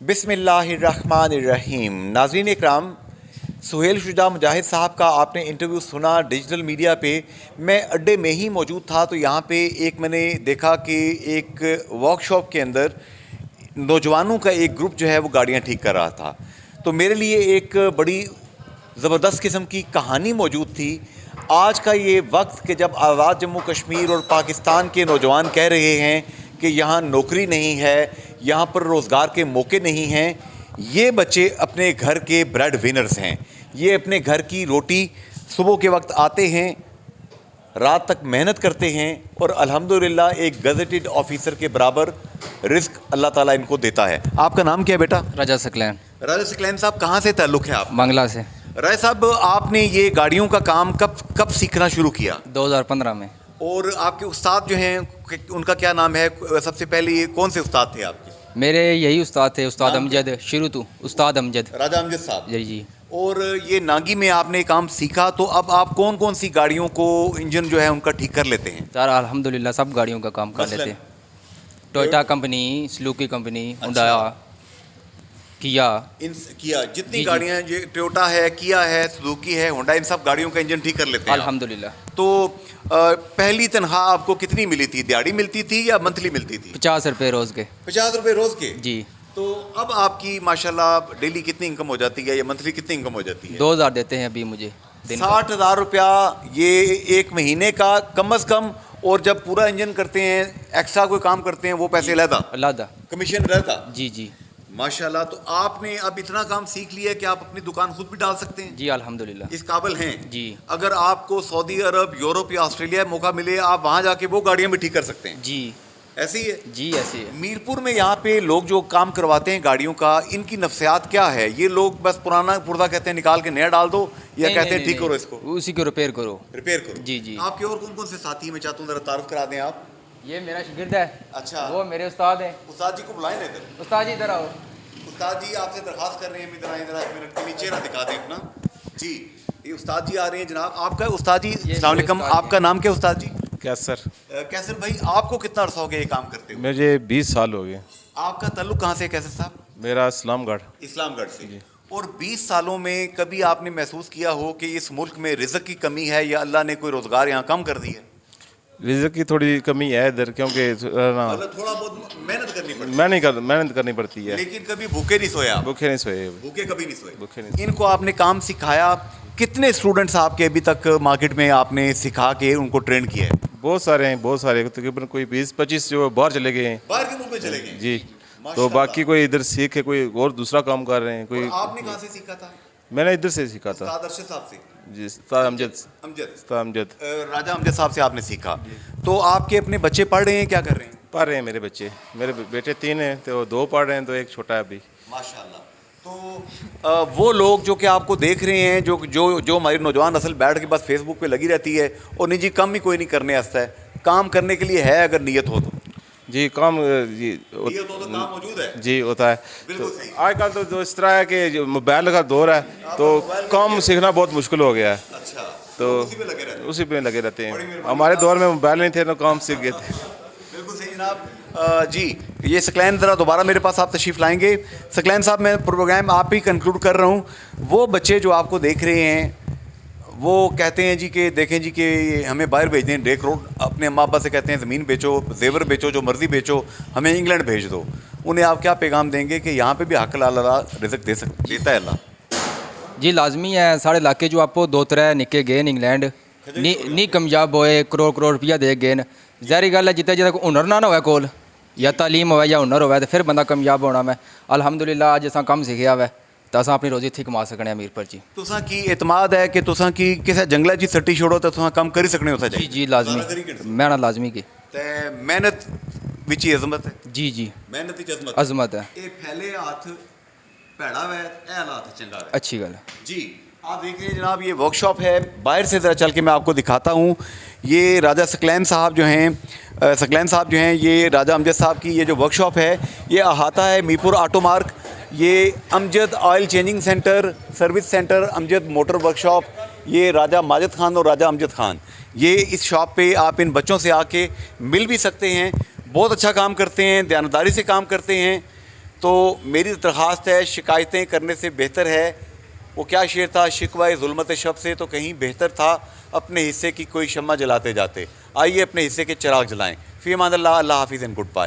बिस्मिल्लाहिर्रहमानिर्रहीम। नाज़रीन इकराम, सुहेल शुजा मुजाहिद साहब का आपने इंटरव्यू सुना डिजिटल मीडिया पे। मैं अड्डे में ही मौजूद था तो यहाँ पे एक मैंने देखा कि एक वर्कशॉप के अंदर नौजवानों का एक ग्रुप जो है वो गाड़ियाँ ठीक कर रहा था। तो मेरे लिए एक बड़ी ज़बरदस्त किस्म की कहानी मौजूद थी। आज का ये वक्त कि जब आज़ाद जम्मू कश्मीर और पाकिस्तान के नौजवान कह रहे हैं कि यहाँ नौकरी नहीं है, यहाँ पर रोज़गार के मौके नहीं हैं, ये बच्चे अपने घर के ब्रेड विनर्स हैं। ये अपने घर की रोटी सुबह के वक्त आते हैं, रात तक मेहनत करते हैं और अल्हम्दुलिल्लाह एक गज़ेटेड ऑफिसर के बराबर रिस्क अल्लाह ताला इनको देता है। आपका नाम क्या है बेटा? राजा सकलैन। राजा सकलैन साहब, कहाँ से ताल्लुक़ है आप? बांग्ला से। राय साहब, आपने ये गाड़ियों का काम कब सीखना शुरू किया? 2015 में। और आपके उस्ताद जो हैं उनका क्या नाम है? सबसे पहले ये कौन से उस्ताद थे आपके? मेरे यही उस्ताद थे, उस्ताद अमजद। शुरू तो उस्ताद अमजद, राजा अमजद साहब। जी जी। और ये नागी में आपने काम सीखा, तो अब आप कौन कौन सी गाड़ियों को इंजन जो है उनका ठीक कर लेते हैं? सर अल्हम्दुलिल्लाह सब गाड़ियों का काम कर लेते हैं। टोयोटा कंपनी, स्लूकी कंपनी, हुंडा, किया जितनी गाड़ियाँ, ये टोयोटा है, किया है, सुजुकी है, होंडा, इन सब गाड़ियों का इंजन ठीक कर लेते हैं अल्हम्दुलिल्लाह। तो पहली तनख्वाह आपको कितनी मिली थी? दिहाड़ी मिलती थी या मंथली मिलती थी? 50 रुपये रोज़ के। 50 रुपये रोज़ के जी। तो अब आपकी माशाल्लाह डेली कितनी इनकम हो जाती है या मंथली कितनी इनकम हो जाती है? 2000 देते हैं अभी मुझे। 60,000 रुपया ये एक महीने का कम अज़ कम। और जब पूरा इंजन करते हैं, एक्स्ट्रा कोई काम करते हैं, वो पैसे अलग कमीशन रहता? जी जी माशाल्लाह। तो आपने अब इतना काम सीख लिया कि आप अपनी दुकान खुद भी डाल सकते हैं? जी अल्हम्दुलिल्लाह। इस काबिल हैं जी। अगर आपको सऊदी अरब, यूरोप या ऑस्ट्रेलिया में मौका मिले, आप वहाँ जाके वो गाड़ियाँ भी ठीक कर सकते हैं? जी ऐसी है जी, ऐसी है। मीरपुर में यहाँ पे लोग जो काम करवाते हैं गाड़ियों का, इनकी नफ्सियात क्या है? ये लोग बस पुराना पुर्जा कहते हैं निकाल के नया डाल दो, या कहते हैं ठीक करो इसको, उसी को रिपेयर करो? रिपेयर करो। जी जी। आपके और कौन कौन से साथी मैं चाहता हूँ जरा तारुफ करा दें आप? ये मेरा शागिर्द है। अच्छा, वो मेरे उस्ताद हैं। उस्ताद जी को बुलाएं ना इधर। उस्ताद जी इधर आओ। उस्ताद जी आपसे दरख्वास्त कर रहे हैं, इधर आए, जरा एक मिनट के लिए चेहरा दिखा दें अपना। जी, ये उस्ताद जी आ रहे हैं जनाब। आपका उस्ताद जी, अस्सलाम वालेकुम, आपका नाम क्या उस्ताद जी? कैसर। कैसर भाई, आपको कितना अर्सा हो गया ये काम करते हुए? मुझे 20 साल हो गए। आपका ताल्लुक कहाँ से है कैसर साहब? मेरा इस्लामगढ़। इस्लामगढ़ से। और 20 सालों में कभी आपने महसूस किया हो कि इस मुल्क में रिज़्क़ की कमी है या अल्लाह ने कोई रोज़गार यहाँ कम कर दी है? रिज़्क़ की थोड़ी कमी है इधर, क्योंकि मतलब थोड़ा बहुत मेहनत करनी पड़ती है। मेहनत करनी पड़ती है, लेकिन कभी भूखे नहीं सोए आप? भूखे नहीं सोए। भूखे कभी नहीं सोए? भूखे नहीं। इनको आपने काम सिखाया? कितने स्टूडेंट्स आपके अभी तक मार्केट में आपने सिखा के उनको ट्रेन किया है? बहुत सारे हैं, बहुत सारे, तकरीबन कोई 20-25 जो बाहर चले गए हैं। बाहर के मुल्क में चले गए जी। तो बाकी कोई इधर सीख के कोई और दूसरा काम कर रहे हैं। कोई आपने कहाँ से सीखा था? मैंने इधर से सीखा था। उस्ताद अरशद साहब से? जी, उस्ताद अमजद। राजा अमजद साहब से आपने सीखा। तो आपके अपने बच्चे पढ़ रहे हैं, क्या कर रहे हैं? पढ़ रहे हैं मेरे बच्चे। मेरे बेटे 3 हैं, तो 2 पढ़ रहे हैं, तो एक छोटा है अभी। माशाल्लाह। तो वो लोग जो कि आपको देख रहे हैं, जो जो जो हमारी नौजवान नस्ल बैठ के बस फेसबुक पे लगी रहती है और निजी काम भी कोई नहीं करने आता है, काम करने के लिए है अगर नीयत हो तो? जी, काम जी नीयत हो तो काम मौजूद है जी, होता है। बिल्कुल तो सही। आजकल तो इस तरह है कि जो मोबाइल का दौर है, तो काम सीखना बहुत मुश्किल हो गया है। अच्छा, तो उसी पे लगे रहते हैं। हमारे दौर में मोबाइल नहीं थे तो काम सीख गए थे। बिल्कुल सही जनाब। जी, ये सकलैन ज़रा दोबारा मेरे पास आप तशरीफ़ लाएंगे? सकलैन साहब, मैं प्रोग्राम आप ही कंक्लूड कर रहा हूँ। वो बच्चे जो आपको देख रहे हैं वो कहते हैं जी कि देखें जी कि हमें बाहर भेज दें, 1.5 करोड़, अपने अम्मा अब्बा से कहते हैं ज़मीन बेचो, जेवर बेचो, जो मर्ज़ी बेचो, हमें इंग्लैंड भेज दो। उन्हें आप क्या पैगाम देंगे कि यहाँ पे भी हक अल्लाह रिज़्क़ देता है अल्लाह? जी लाजमी है। साढ़े इलाके जो आपको 2-3 निके गए इंग्लैंड नहीं कामयाब होए, करोड़ रुपया दे गए। ज़ाहिर गल है जिते जिते हुनर ना होवे कोल, या तालीम होवे या हुनर होवे, तो फिर बंदा कामयाब होना। मैं अल्हम्दुलिल्लाह अज असां कम सीखिया हुआ तो असां अपनी रोजी इत्थे कमा सकने मीरपुर जी। तुसां की एतमाद है कि तुसां की किसी जंगल ची सट्टी छोड़ो तो तुसां कम करी सकने होता? जी जी लाजमी, मेहनत लाजमी की। मेहनत विच ही अजमत है। जी जी, मेहनत विच अजमत है। ये फैले हाथ भैड़ा वै, ए हालात चंगा वै। अच्छी गल है जी। आप देख रहे हैं जनाब, ये वर्कशॉप है। बाहर से ज़रा चल के मैं आपको दिखाता हूँ। ये राजा सकलैन साहब जो हैं, ये राजा अमजद साहब की ये जो वर्कशॉप है, ये अहाता है मीरपुर ऑटो मार्क। ये Amjad oil changing centre, service centre, Amjad motor workshop, ये राजा माजिद ख़ान और राजा अमजद ख़ान, ये इस शॉप पे आप इन बच्चों से आके मिल भी सकते हैं। बहुत अच्छा काम करते हैं, दयानतदारी से काम करते हैं। तो मेरी दरख्वास्त है, शिकायतें करने से बेहतर है, वो क्या शेर था, शिकवा ज़ुल्मत शब से तो कहीं बेहतर था अपने हिस्से की कोई शम्मा जलाते जाते। आइए अपने हिस्से के चिराग जलाएं। फ़ी अमान अल्लाह, अल्लाह हाफिज़ एंड गुड बाय।